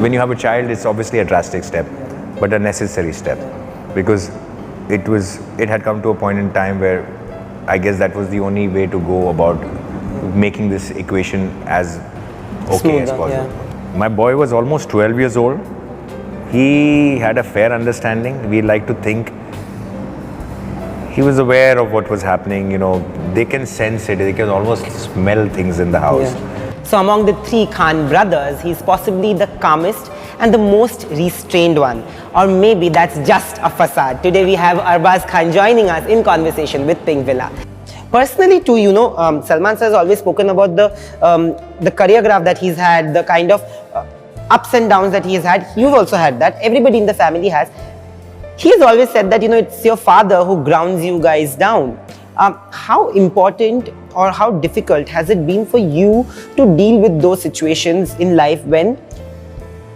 when you have a child, it's obviously a drastic step, but a necessary step, because it had come to a point in time where I guess that was the only way to go about making this equation as okay as possible. Yeah. My boy was almost 12 years old. He had a fair understanding. We like to think he was aware of what was happening. You know, they can sense it. They can almost smell things in the house. Yeah. So among the three Khan brothers, he's possibly the calmest and the most restrained one. Or maybe that's just a facade. Today we have Arbaaz Khan joining us in conversation with Pink Villa. Personally too, you know, Salman sir has always spoken about the career graph that he's had, the kind of ups and downs that he has had. You've also had that. Everybody in the family has. He's always said that, you know, it's your father who grounds you guys down. How important or how difficult has it been for you to deal with those situations in life when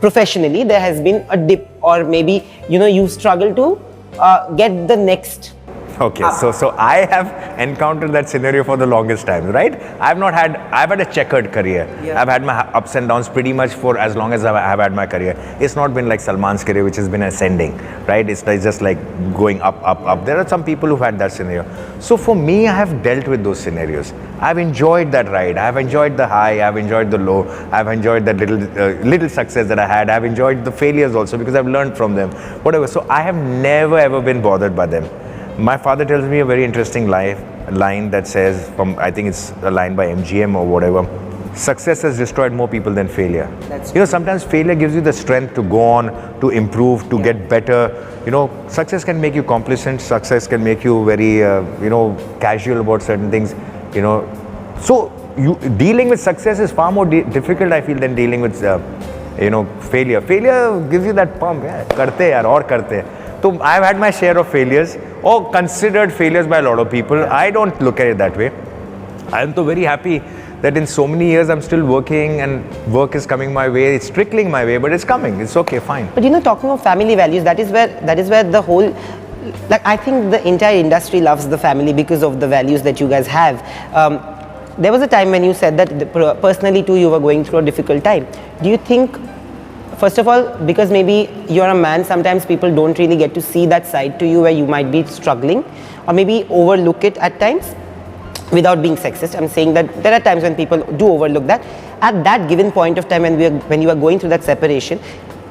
professionally there has been a dip, or maybe, you know, you struggle to get the next? Okay, so I have encountered that scenario for the longest time, right? I've had a checkered career. Yeah. I've had my ups and downs pretty much for as long as I've had my career. It's not been like Salman's career, which has been ascending, right? It's just like going up. There are some people who've had that scenario. So for me, I have dealt with those scenarios. I've enjoyed that ride. I've enjoyed the high. I've enjoyed the low. I've enjoyed that little success that I had. I've enjoyed the failures also because I've learned from them. Whatever. So I have never ever been bothered by them. My father tells me a very interesting line that says, I think it's a line by MGM or whatever, success has destroyed more people than failure. That's you know, sometimes failure gives you the strength to go on, to improve, to get better. You know, success can make you complacent. Success can make you very, you know, casual about certain things. You know, so dealing with success is far more difficult, I feel, than dealing with, you know, failure. Failure gives you that pump. Yeah, karte yaar, aur karte. So I've had my share of failures, or considered failures by a lot of people. I don't look at it that way. I am so very happy that in so many years I'm still working and work is coming my way. It's trickling my way, but it's coming. It's okay, fine. But you know, talking of family values, that is where the whole, like, I think the entire industry loves the family because of the values that you guys have. There was a time when you said that personally too you were going through a difficult time. Do you think, first of all, because maybe you're a man, sometimes people don't really get to see that side to you where you might be struggling, or maybe overlook it at times, without being sexist? I'm saying that there are times when people do overlook that. At that given point of time when you were going through that separation,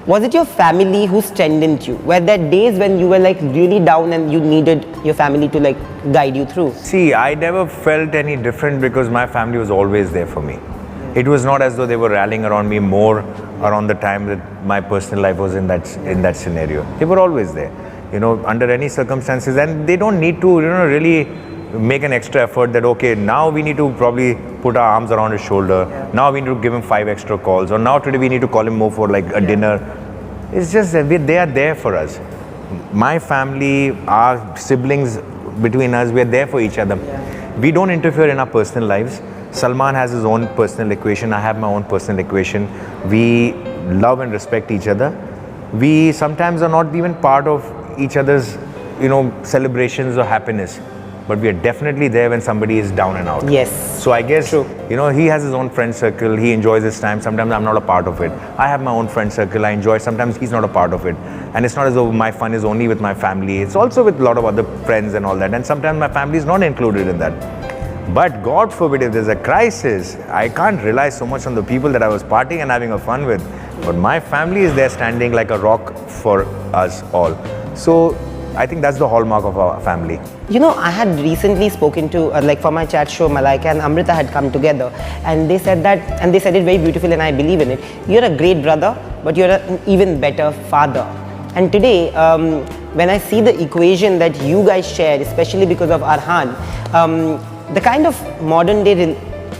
was it your family who strengthened you? Were there days when you were like really down and you needed your family to like guide you through? See, I never felt any different because my family was always there for me. It was not as though they were rallying around me more around the time that my personal life was in that scenario. They were always there, you know, under any circumstances, and they don't need to, you know, really make an extra effort that, okay, now we need to probably put our arms around his shoulder. Now we need to give him 5 extra calls, or now today we need to call him more for like a dinner. It's just that they are there for us. My family, our siblings, between us, we are there for each other. We don't interfere in our personal lives. Salman has his own personal equation. I have my own personal equation. We love and respect each other. We sometimes are not even part of each other's, you know, celebrations or happiness, but we are definitely there when somebody is down and out. Yes. So I guess, you know, he has his own friend circle. He enjoys his time. Sometimes I'm not a part of it. I have my own friend circle. I enjoy. Sometimes he's not a part of it. And it's not as though my fun is only with my family. It's also with a lot of other friends and all that. And sometimes my family is not included in that. But God forbid, if there's a crisis, I can't rely so much on the people that I was partying and having a fun with. But my family is there standing like a rock for us all. So I think that's the hallmark of our family. You know, I had recently spoken to, like for my chat show, Maliaka and Amrita had come together, and they said that, and they said it very beautifully, and I believe in it. You're a great brother, but you're an even better father. And today, when I see the equation that you guys share, especially because of Arhan, the kind of modern day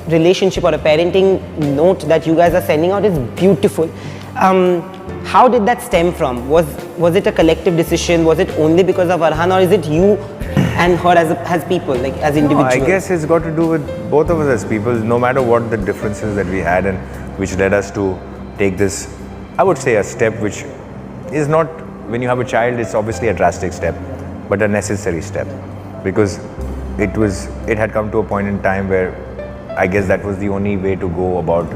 relationship or a parenting note that you guys are sending out is beautiful. How did that stem from? Was it a collective decision? Was it only because of Arhan, or is it you and her as people, like as individuals? No, I guess it's got to do with both of us as people, no matter what the differences that we had, and which led us to take this, I would say, a step which is not, when you have a child, it's obviously a drastic step, but a necessary step, because it had come to a point in time where I guess that was the only way to go about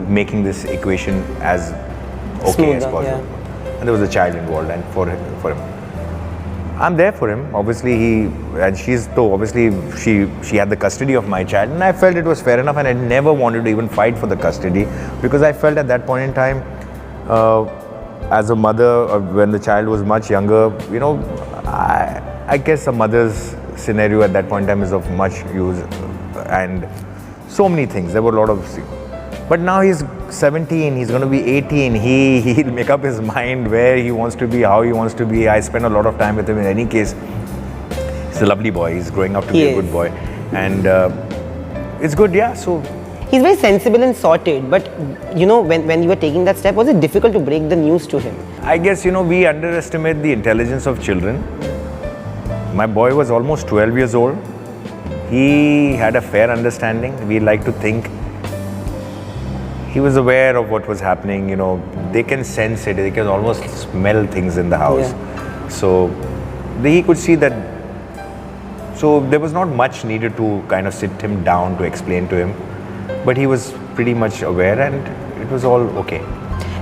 making this equation as okay as Smoother, possible. yeah. And there was a child involved, and for him, I'm there for him. Obviously, she had the custody of my child, and I felt it was fair enough, and I never wanted to even fight for the custody, because I felt at that point in time, as a mother, when the child was much younger, you know, I guess a mother's scenario at that point in time is of much use, and so many things. There were a lot of, but now he's 17, he's going to be 18. He'll make up his mind where he wants to be, how he wants to be. I spend a lot of time with him. In any case, he's a lovely boy. He's growing up to be a good boy, and it's good. Yeah. So He's very sensible and sorted, but you know, when you were taking that step, was it difficult to break the news to him? I guess, you know, we underestimate the intelligence of children. My boy was almost 12 years old. He had a fair understanding. We like to think he was aware of what was happening. You know, they can sense it. They can almost smell things in the house. Yeah. So he could see that. So there was not much needed to kind of sit him down to explain to him. But he was pretty much aware, and it was all okay.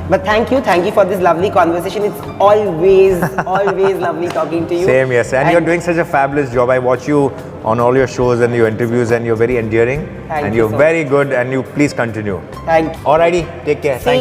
But thank you for this lovely conversation. It's always lovely talking to you. Same, yes. And you're doing such a fabulous job. I watch you on all your shows and your interviews, and you're very endearing. Thank and you you're so very good, and you please continue. Thank you. Alrighty, take care. Thank you.